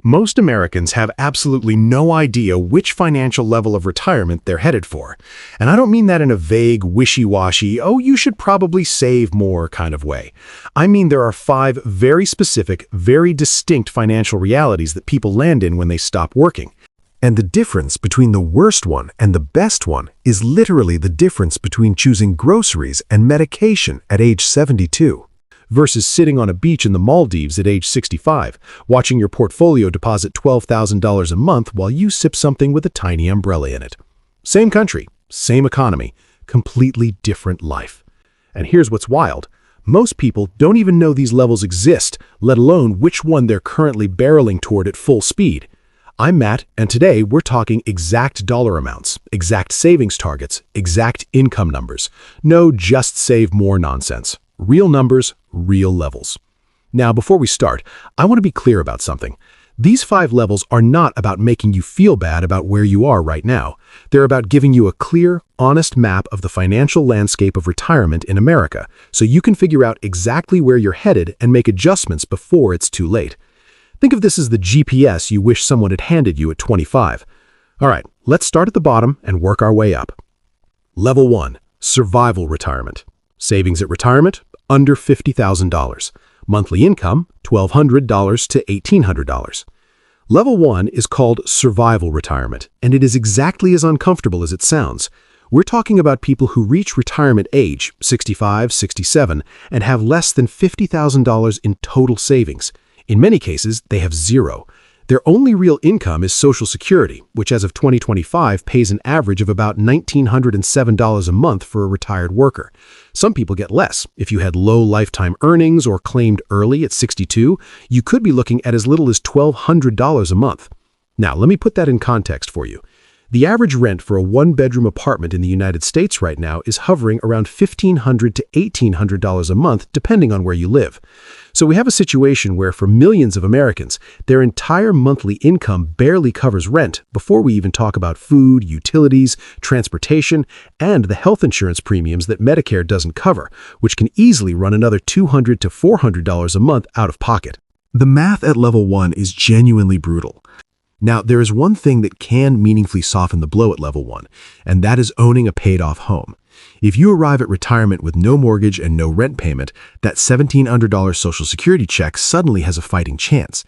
Most Americans have absolutely no idea which financial level of retirement they're headed for. And I don't mean that in a vague, wishy-washy, oh, you should probably save more kind of way. I mean there are 5 very specific, very distinct financial realities that people land in when they stop working. And the difference between the worst one and the best one is literally the difference between choosing groceries and medication at age 72. Versus sitting on a beach in the Maldives at age 65, watching your portfolio deposit $12,000 a month while you sip something with a tiny umbrella in it. Same country, same economy, completely different life. And here's what's wild. Most people don't even know these levels exist, let alone which one they're currently barreling toward at full speed. I'm Matt, and today we're talking exact dollar amounts, exact savings targets, exact income numbers. No just save more nonsense. Real numbers, real levels. Now, before we start, I want to be clear about something. These 5 levels are not about making you feel bad about where you are right now. They're about giving you a clear, honest map of the financial landscape of retirement in America, so you can figure out exactly where you're headed and make adjustments before it's too late. Think of this as the GPS you wish someone had handed you at 25. All right, let's start at the bottom and work our way up. Level 1, survival retirement. Savings at retirement, under $50,000. Monthly income, $1,200 to $1,800. Level 1 is called survival retirement, and it is exactly as uncomfortable as it sounds. We're talking about people who reach retirement age, 65, 67, and have less than $50,000 in total savings. In many cases, they have zero. Their only real income is Social Security, which as of 2025 pays an average of about $1,907 a month for a retired worker. Some people get less. If you had low lifetime earnings or claimed early at 62, you could be looking at as little as $1,200 a month. Now, let me put that in context for you. The average rent for a 1-bedroom apartment in the United States right now is hovering around $1,500 to $1,800 a month, depending on where you live. So we have a situation where for millions of Americans, their entire monthly income barely covers rent before we even talk about food, utilities, transportation, and the health insurance premiums that Medicare doesn't cover, which can easily run another $200 to $400 a month out of pocket. The math at level 1 is genuinely brutal. Now, there is one thing that can meaningfully soften the blow at level 1, and that is owning a paid-off home. If you arrive at retirement with no mortgage and no rent payment, that $1,700 Social Security check suddenly has a fighting chance.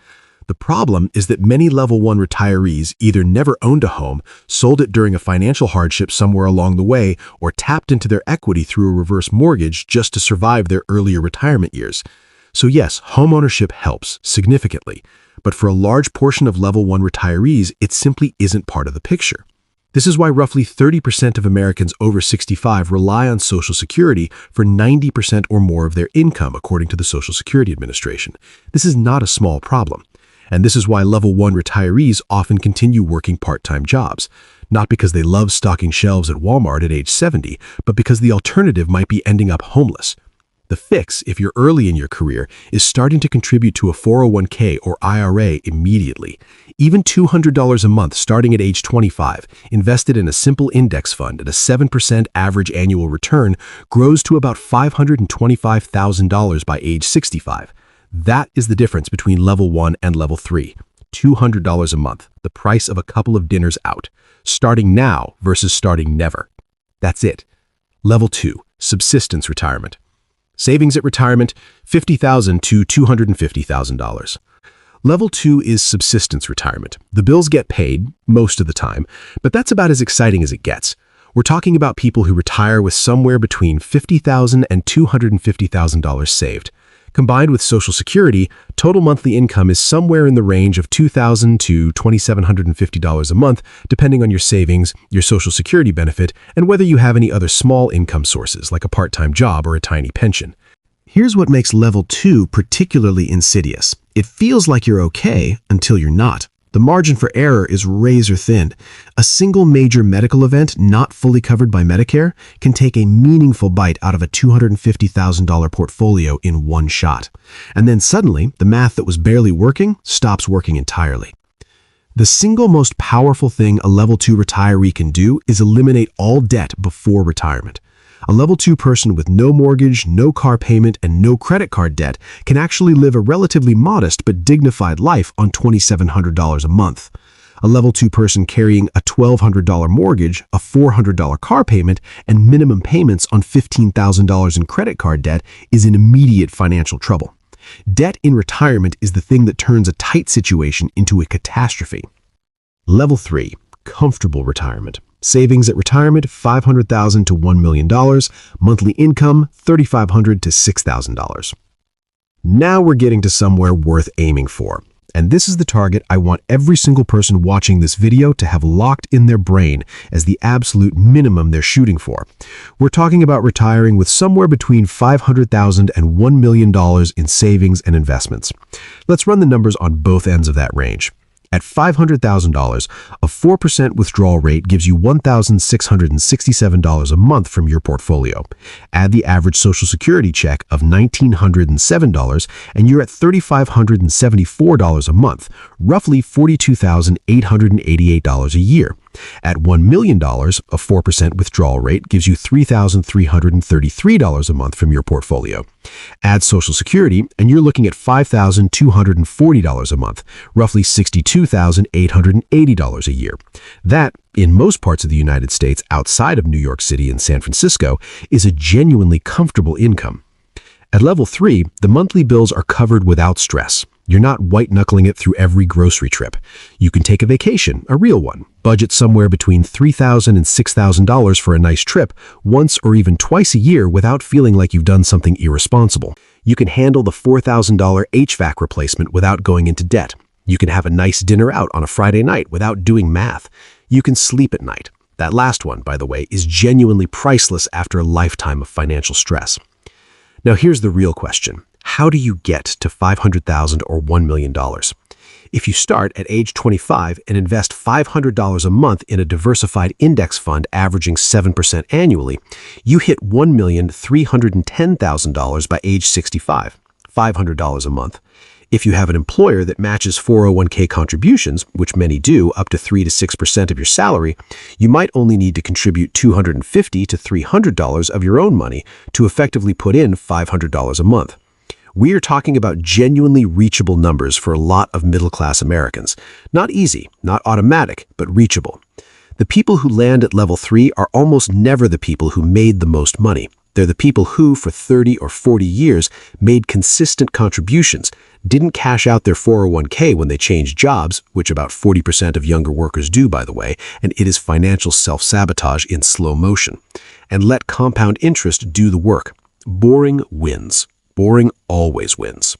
The problem is that many level 1 retirees either never owned a home, sold it during a financial hardship somewhere along the way, or tapped into their equity through a reverse mortgage just to survive their earlier retirement years. So yes, homeownership helps significantly. But for a large portion of level 1 retirees, it simply isn't part of the picture. This is why roughly 30% of Americans over 65 rely on Social Security for 90% or more of their income, according to the Social Security Administration. This is not a small problem. And this is why level 1 retirees often continue working part-time jobs. Not because they love stocking shelves at Walmart at age 70, but because the alternative might be ending up homeless. The fix, if you're early in your career, is starting to contribute to a 401k or IRA immediately. Even $200 a month starting at age 25, invested in a simple index fund at a 7% average annual return, grows to about $525,000 by age 65. That is the difference between level 1 and level 3. $200 a month, the price of a couple of dinners out. Starting now versus starting never. That's it. Level 2, subsistence retirement. Savings at retirement, $50,000 to $250,000. Level 2 is subsistence retirement. The bills get paid, most of the time, but that's about as exciting as it gets. We're talking about people who retire with somewhere between $50,000 and $250,000 saved. Combined with Social Security, total monthly income is somewhere in the range of $2,000 to $2,750 a month, depending on your savings, your Social Security benefit, and whether you have any other small income sources like a part-time job or a tiny pension. Here's what makes level 2 particularly insidious. It feels like you're okay until you're not. The margin for error is razor thin. A single major medical event not fully covered by Medicare can take a meaningful bite out of a $250,000 portfolio in one shot. And then suddenly, the math that was barely working stops working entirely. The single most powerful thing a level 2 retiree can do is eliminate all debt before retirement. A level 2 person with no mortgage, no car payment, and no credit card debt can actually live a relatively modest but dignified life on $2,700 a month. A level 2 person carrying a $1,200 mortgage, a $400 car payment, and minimum payments on $15,000 in credit card debt is in immediate financial trouble. Debt in retirement is the thing that turns a tight situation into a catastrophe. Level 3. Comfortable retirement. Savings at retirement, $500,000 to $1 million. Monthly income, $3,500 to $6,000. Now we're getting to somewhere worth aiming for. And this is the target I want every single person watching this video to have locked in their brain as the absolute minimum they're shooting for. We're talking about retiring with somewhere between $500,000 and $1 million in savings and investments. Let's run the numbers on both ends of that range. At $500,000, a 4% withdrawal rate gives you $1,667 a month from your portfolio. Add the average Social Security check of $1,907, and you're at $3,574 a month, roughly $42,888 a year. At $1 million, a 4% withdrawal rate gives you $3,333 a month from your portfolio. Add Social Security, and you're looking at $5,240 a month, roughly $62,880 a year. That, in most parts of the United States outside of New York City and San Francisco, is a genuinely comfortable income. At level 3, the monthly bills are covered without stress. You're not white-knuckling it through every grocery trip. You can take a vacation, a real one, budget somewhere between $3,000 and $6,000 for a nice trip once or even twice a year without feeling like you've done something irresponsible. You can handle the $4,000 HVAC replacement without going into debt. You can have a nice dinner out on a Friday night without doing math. You can sleep at night. That last one, by the way, is genuinely priceless after a lifetime of financial stress. Now here's the real question. How do you get to $500,000 or $1 million? If you start at age 25 and invest $500 a month in a diversified index fund averaging 7% annually, you hit $1,310,000 by age 65, $500 a month. If you have an employer that matches 401k contributions, which many do, up to 3 to 6% of your salary, you might only need to contribute $250 to $300 of your own money to effectively put in $500 a month. We are talking about genuinely reachable numbers for a lot of middle-class Americans. Not easy, not automatic, but reachable. The people who land at level 3 are almost never the people who made the most money. They're the people who, for 30 or 40 years, made consistent contributions, didn't cash out their 401k when they changed jobs, which about 40% of younger workers do, by the way, and it is financial self-sabotage in slow motion, and let compound interest do the work. Boring wins. Boring always wins.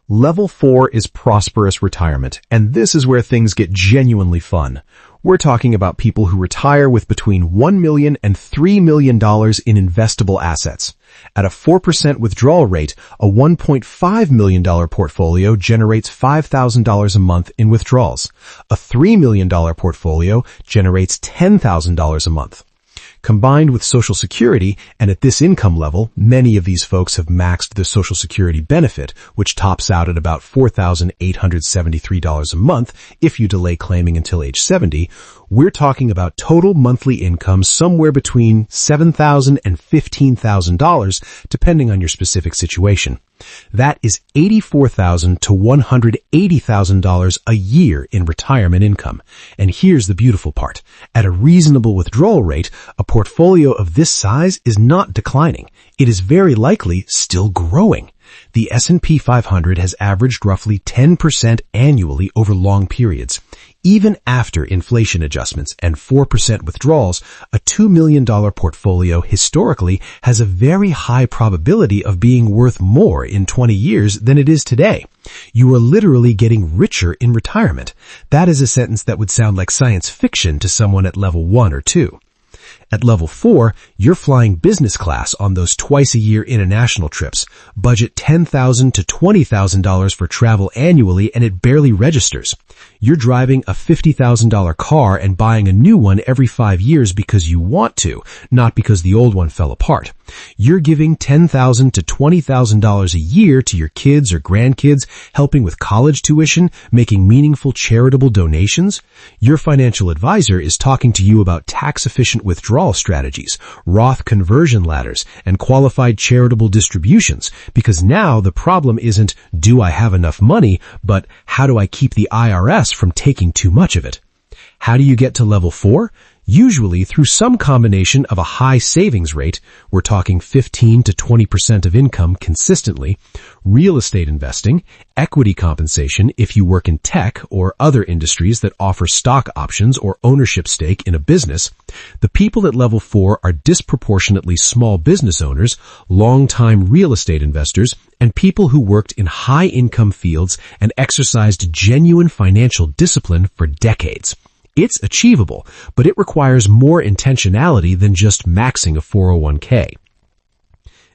Level 4 is Prosperous Retirement, and this is where things get genuinely fun. We're talking about people who retire with between $1 million and $3 million in investable assets. At a 4% withdrawal rate, a $1.5 million portfolio generates $5,000 a month in withdrawals. A $3 million portfolio generates $10,000 a month. Combined with Social Security, and at this income level, many of these folks have maxed their Social Security benefit, which tops out at about $4,873 a month if you delay claiming until age 70, we're talking about total monthly income somewhere between $7,000 and $15,000, depending on your specific situation. That is $84,000 to $180,000 a year in retirement income. And here's the beautiful part. At a reasonable withdrawal rate, a portfolio of this size is not declining. It is very likely still growing. The S&P 500 has averaged roughly 10% annually over long periods. Even after inflation adjustments and 4% withdrawals, a $2 million portfolio historically has a very high probability of being worth more in 20 years than it is today. You are literally getting richer in retirement. That is a sentence that would sound like science fiction to someone at level 1 or 2. At level 4, you're flying business class on those twice-a-year international trips. Budget $10,000 to $20,000 for travel annually, and it barely registers. You're driving a $50,000 car and buying a new one every 5 years because you want to, not because the old one fell apart. You're giving $10,000 to $20,000 a year to your kids or grandkids, helping with college tuition, making meaningful charitable donations. Your financial advisor is talking to you about tax-efficient withdrawal strategies, Roth conversion ladders, and qualified charitable distributions, because now the problem isn't, do I have enough money, but how do I keep the IRS from taking too much of it? How do you get to level 4? Usually through some combination of a high savings rate, we're talking 15 to 20% of income consistently, real estate investing, equity compensation if you work in tech or other industries that offer stock options or ownership stake in a business. The people at level 4 are disproportionately small business owners, long-time real estate investors, and people who worked in high-income fields and exercised genuine financial discipline for decades. It's achievable, but it requires more intentionality than just maxing a 401k.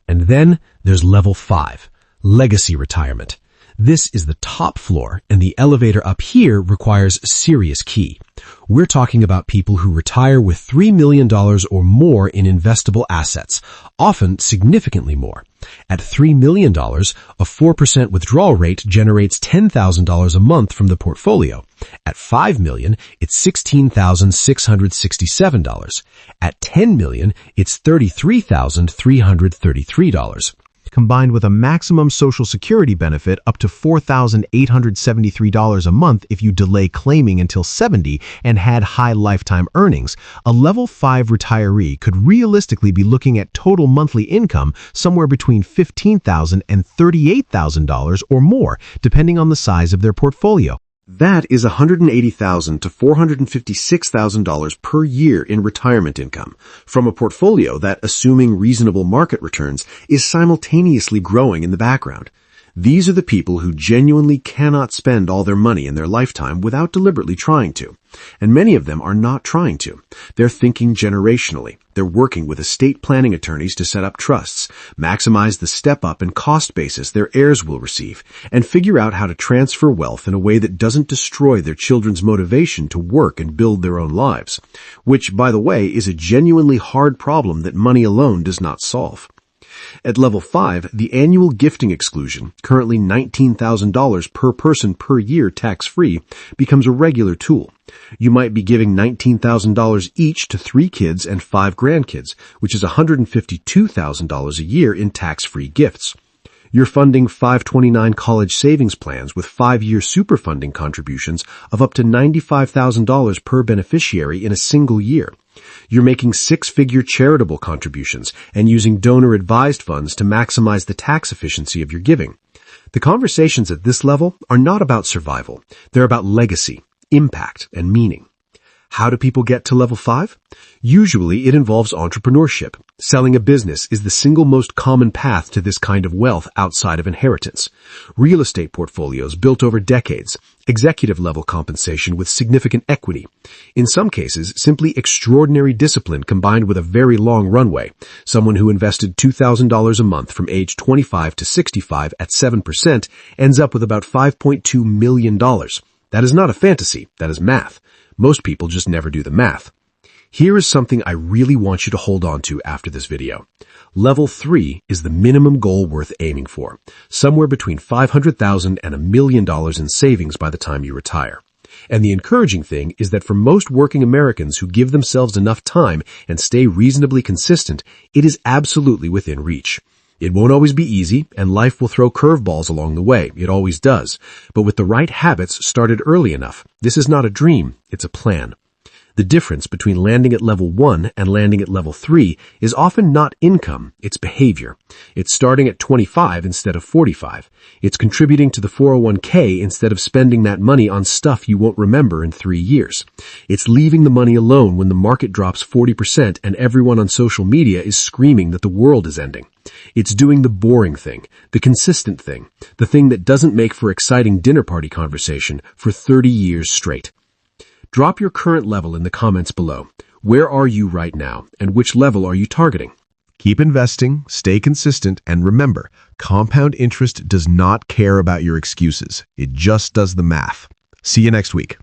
And then there's level 5, legacy retirement. This is the top floor, and the elevator up here requires serious key. We're talking about people who retire with $3 million or more in investable assets, often significantly more. At $3 million, a 4% withdrawal rate generates $10,000 a month from the portfolio. At $5 million, it's $16,667. At $10 million, it's $33,333. Combined with a maximum Social Security benefit up to $4,873 a month if you delay claiming until 70 and had high lifetime earnings, a level 5 retiree could realistically be looking at total monthly income somewhere between $15,000 and $38,000 or more, depending on the size of their portfolio. That is $180,000 to $456,000 per year in retirement income from a portfolio that, assuming reasonable market returns, is simultaneously growing in the background. These are the people who genuinely cannot spend all their money in their lifetime without deliberately trying to. And many of them are not trying to. They're thinking generationally. They're working with estate planning attorneys to set up trusts, maximize the step-up and cost basis their heirs will receive, and figure out how to transfer wealth in a way that doesn't destroy their children's motivation to work and build their own lives, which, by the way, is a genuinely hard problem that money alone does not solve. At level 5, the annual gifting exclusion, currently $19,000 per person per year tax-free, becomes a regular tool. You might be giving $19,000 each to 3 kids and 5 grandkids, which is $152,000 a year in tax-free gifts. You're funding 529 college savings plans with 5-year superfunding contributions of up to $95,000 per beneficiary in a single year. You're making 6-figure charitable contributions and using donor-advised funds to maximize the tax efficiency of your giving. The conversations at this level are not about survival. They're about legacy, impact, and meaning. How do people get to level 5? Usually it involves entrepreneurship. Selling a business is the single most common path to this kind of wealth outside of inheritance. Real estate portfolios built over decades, executive-level compensation with significant equity. In some cases, simply extraordinary discipline combined with a very long runway. Someone who invested $2,000 a month from age 25 to 65 at 7% ends up with about $5.2 million. That is not a fantasy, that is math. Most people just never do the math. Here is something I really want you to hold on to after this video. Level 3 is the minimum goal worth aiming for, somewhere between $500,000 and $1 million in savings by the time you retire. And the encouraging thing is that for most working Americans who give themselves enough time and stay reasonably consistent, it is absolutely within reach. It won't always be easy, and life will throw curveballs along the way. It always does. But with the right habits started early enough, this is not a dream, it's a plan. The difference between landing at level 1 and landing at level 3 is often not income, it's behavior. It's starting at 25 instead of 45. It's contributing to the 401k instead of spending that money on stuff you won't remember in 3 years. It's leaving the money alone when the market drops 40% and everyone on social media is screaming that the world is ending. It's doing the boring thing, the consistent thing, the thing that doesn't make for exciting dinner party conversation for 30 years straight. Drop your current level in the comments below. Where are you right now, and which level are you targeting? Keep investing, stay consistent, and remember, compound interest does not care about your excuses. It just does the math. See you next week.